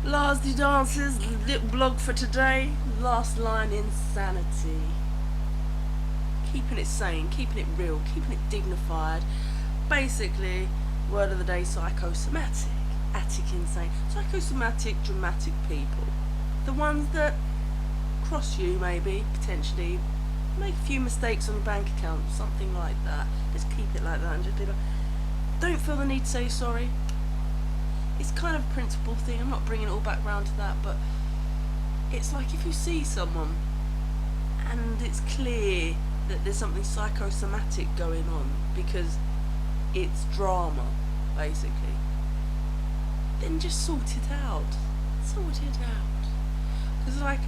Lars the Dance's little blog for today. Last line: insanity. Keeping it sane, keeping it real, keeping it dignified. Basically, word of the day: psychosomatic. Attic insane. Psychosomatic, dramatic people. The ones that cross you, maybe, potentially. Make a few mistakes on your bank account, something like that. Just keep it like that and just be like, don't feel the need to say sorry. It's kind of a principle thing. I'm not bringing it all back round to that, but it's like if you see someone and it's clear that there's something psychosomatic going on because it's drama, basically, then just sort it out. Sort it out. Because, like,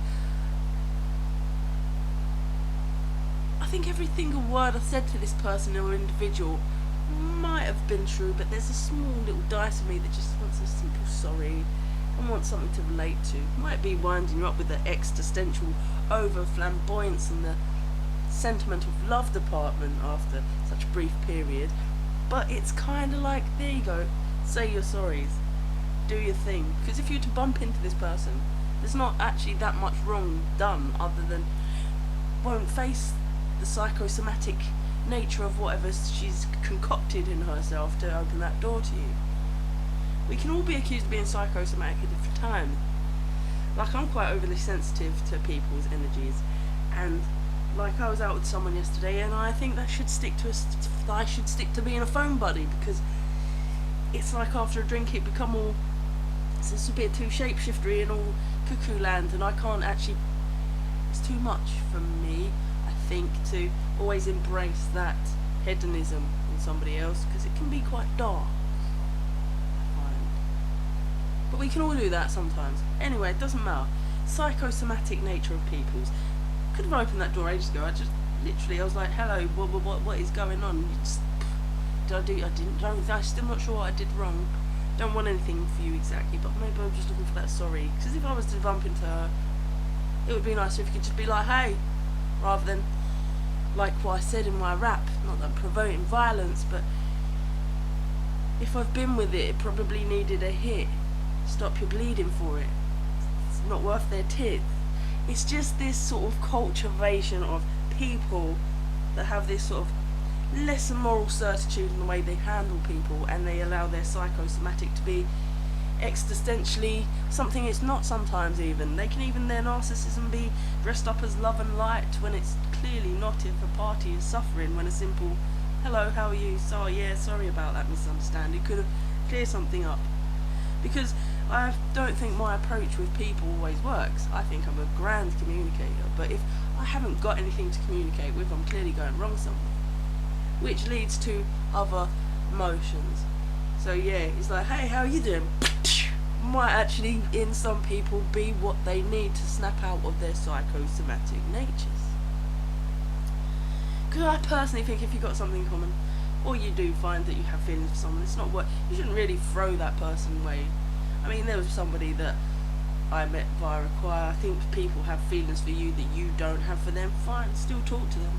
I think every single word I said to this person or individual might have been true, but there's a small little dice of me that just wants a simple sorry and wants something to relate to. Might be winding you up with the existential over flamboyance and the sentiment of love department after such a brief period, but it's kind of like, there you go, say your sorries, do your thing. Because if you were to bump into this person, there's not actually that much wrong done other than won't face the psychosomatic nature of whatever she's concocted in herself to open that door to you. We can all be accused of being psychosomatic at different times. Like, I'm quite overly sensitive to people's energies, and like, I was out with someone yesterday, and I think that should stick to I should stick to being a phone buddy, because it's like after a drink it become all, it's a bit too shapeshiftery and all cuckoo land, and I can't actually, it's too much for me, I think, to always embrace that hedonism in somebody else, because it can be quite dark, I find. But we can all do that sometimes. Anyway, it doesn't matter. Psychosomatic nature of people's. Could have opened that door ages ago. I was like, hello, what is going on? Did I do? I didn't. I'm still not sure what I did wrong. Don't want anything for you exactly, but maybe I'm just looking for that sorry. Because if I was to bump into her, it would be nicer if you could just be like, hey, rather than like what I said in my rap. Not that I'm promoting violence, but if I've been with it, it probably needed a hit. Stop your bleeding for it. It's not worth their tears. It's just this sort of cultivation of people that have this sort of lesser moral certitude in the way they handle people, and they allow their psychosomatic to be existentially something it's not sometimes even. They can even, their narcissism be dressed up as love and light when it's clearly not, if a party is suffering, when a simple, hello, how are you? So, yeah, sorry about that misunderstanding could have cleared something up. Because I don't think my approach with people always works. I think I'm a grand communicator, but if I haven't got anything to communicate with, I'm clearly going wrong somewhere. Which leads to other emotions. So yeah, it's like, hey, how you doing? Might actually, in some people, be what they need to snap out of their psychosomatic natures. Because I personally think if you've got something in common, or you do find that you have feelings for someone, it's not what, you shouldn't really throw that person away. I mean, there was somebody that I met via a choir. I think people have feelings for you that you don't have for them. Fine, still talk to them.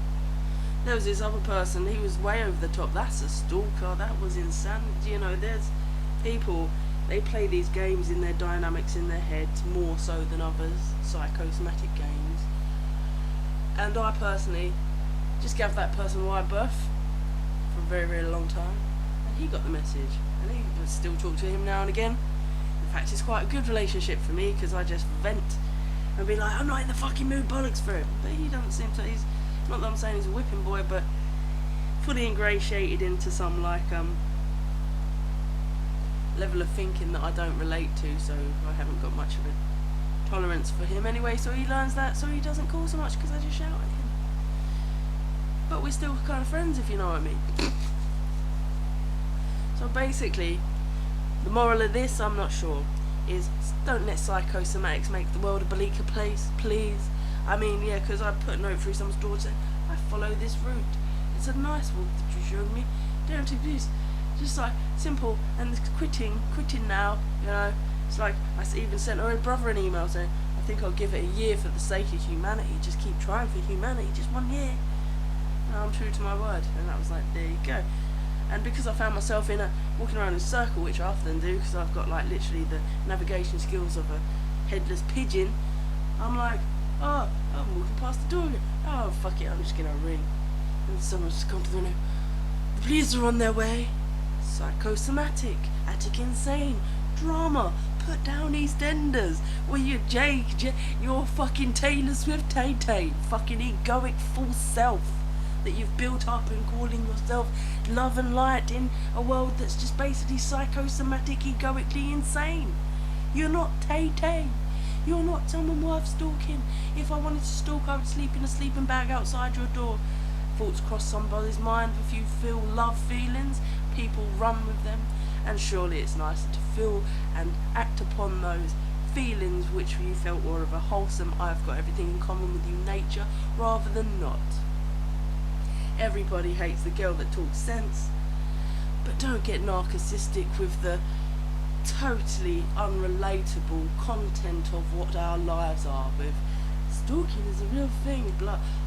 There was this other person, he was way over the top. That's a stalker, that was insanity. You know, there's people, they play these games in their dynamics in their heads more so than others, psychosomatic games. And I personally just gave that person a wide berth for a very, very long time, and he got the message, and he would still talk to him now and again. In fact, it's quite a good relationship for me, because I just vent and be like, I'm not in the fucking mood, bollocks for him. But he doesn't seem to, he's, not that I'm saying he's a whipping boy, but fully ingratiated into some like level of thinking that I don't relate to, so I haven't got much of a tolerance for him anyway, so he learns that, so he doesn't call so much because I just shout at him. But we're still kind of friends, if you know what I mean. So basically, the moral of this, I'm not sure, is don't let psychosomatics make the world a bleaker place, please. I mean, yeah, because I put a note through someone's door saying, I follow this route. It's a nice route that you showed me. Don't abuse. Just like, simple, and it's quitting now, you know. It's like, I even sent her brother an email saying, I think I'll give it a year for the sake of humanity. Just keep trying for humanity, just 1 year. And I'm true to my word. And that was like, there you go. And because I found myself walking around in a circle, which I often do because I've got like literally the navigation skills of a headless pigeon, I'm like, oh, I'm walking past the door again. Oh, fuck it, I'm just gonna ring. And someone's just come to the window. The police are on their way. Psychosomatic, attic insane, drama, put down EastEnders. Well, you're you're fucking Taylor Swift Tay-Tay, fucking egoic false self that you've built up and calling yourself love and light in a world that's just basically psychosomatic, egoically insane. You're not Tay-Tay. You're not someone worth stalking. If I wanted to stalk, I would sleep in a sleeping bag outside your door. Thoughts cross somebody's mind. If you feel love feelings, people run with them. And surely it's nicer to feel and act upon those feelings which you felt were of a wholesome, I've got everything in common with you nature, rather than not. Everybody hates the girl that talks sense, but don't get narcissistic with the totally unrelatable content of what our lives are. With stalking is a real thing.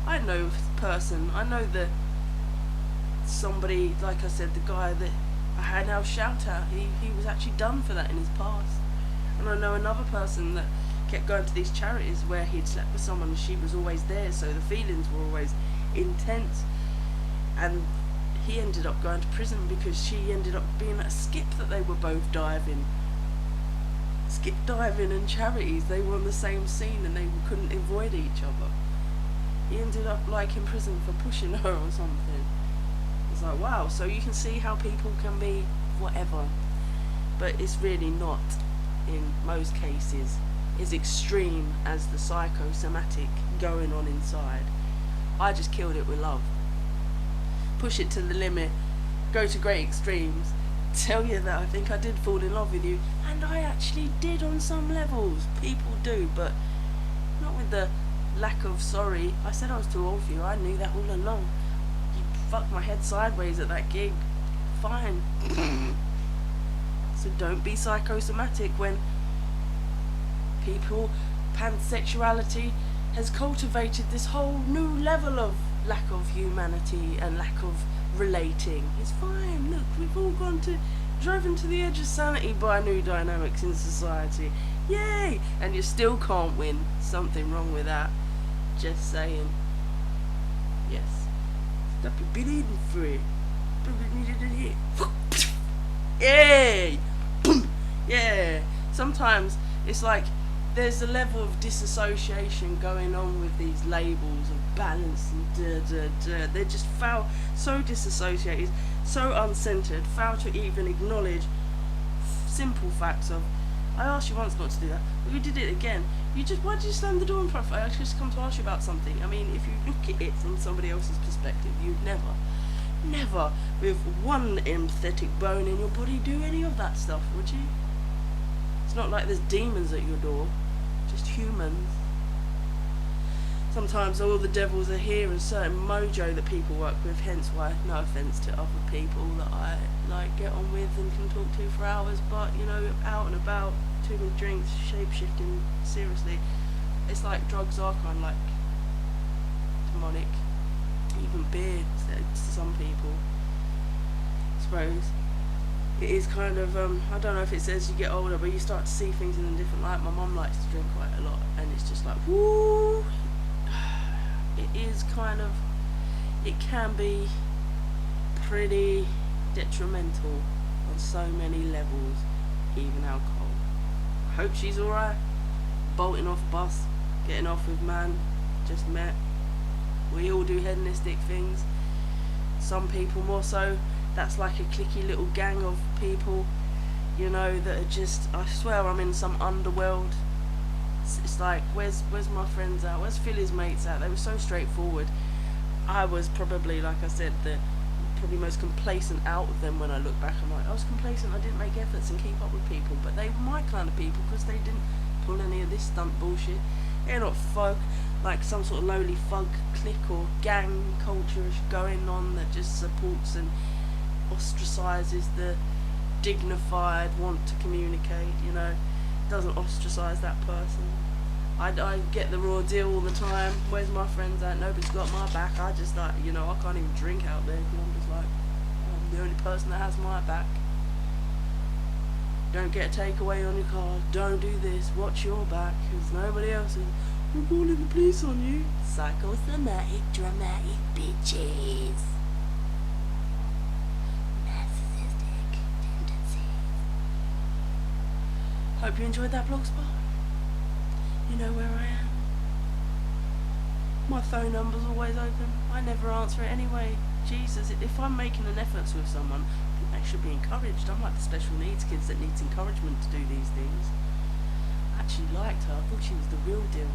I know a person, I know that somebody, like I said, the guy that I had now shout out, he was actually done for that in his past. And I know another person that kept going to these charities where he'd slept with someone and she was always there, so the feelings were always intense. And he ended up going to prison because she ended up being at a skip that they were both diving. Skip diving and charities, they were on the same scene and they couldn't avoid each other. He ended up like in prison for pushing her or something. It's like, wow, so you can see how people can be whatever, but it's really not, in most cases, as extreme as the psychosomatic going on inside. I just killed it with love. Push it to the limit, go to great extremes, tell you that I think I did fall in love with you, and I actually did on some levels. People do, but not with the lack of sorry. I said I was too old for you, I knew that all along. You fucked my head sideways at that gig. Fine. So don't be psychosomatic when people, pansexuality has cultivated this whole new level of lack of humanity and lack of relating. It's fine, look, we've all driven to the edge of sanity by new dynamics in society. Yay! And you still can't win. Something wrong with that. Just saying. Yes. Stop your bleeding for it. Yay! Boom! Yeah. Sometimes it's like there's a level of disassociation going on with these labels of balance and They're just so disassociated, so uncentered, fail to even acknowledge simple facts of, I asked you once not to do that, but you did it again. Why did you slam the door in front of me? I just come to ask you about something. I mean, if you look at it from somebody else's perspective, you'd never, with one empathetic bone in your body, do any of that stuff, would you? It's not like there's demons at your door, just humans. Sometimes all the devils are here in certain mojo that people work with, hence why, no offence to other people that I like get on with and can talk to for hours, but you know, out and about, too many drinks, shape-shifting, seriously, it's like drugs are kind of like demonic, even beer to some people, I suppose. It is kind of, I don't know if it's as you get older, but you start to see things in a different light. My mum likes to drink quite a lot, and it's just like, woo! It is kind of, it can be pretty detrimental on so many levels, even alcohol. I hope she's alright. Bolting off bus, getting off with man, just met. We all do hedonistic things. Some people more so. That's like a cliquey little gang of people, you know, that are just, I swear I'm in some underworld. It's like, where's my friends at? Where's Philly's mates at? They were so straightforward. I was probably, like I said, the probably most complacent out of them when I look back. I'm like, I was complacent, I didn't make efforts and keep up with people, but they were my kind of people because they didn't pull any of this stunt bullshit. They're not folk, like some sort of lowly thug clique or gang culture going on that just supports and ostracizes the dignified want to communicate, you know, doesn't ostracize that person. I get the raw deal all the time. Where's my friends at? Nobody's got my back. I just like, you know, I can't even drink out there because I'm just like, I'm the only person that has my back. Don't get a takeaway on your car. Don't do this. Watch your back, because nobody else is. We're calling the police on you. Psychosomatic, dramatic bitches. Narcissistic tendencies. Hope you enjoyed that blog spot. You know where I am. My phone number's always open. I never answer it anyway. Jesus, if I'm making an effort with someone, I think they should be encouraged. I'm like the special needs kids that needs encouragement to do these things. I actually liked her. I thought she was the real deal.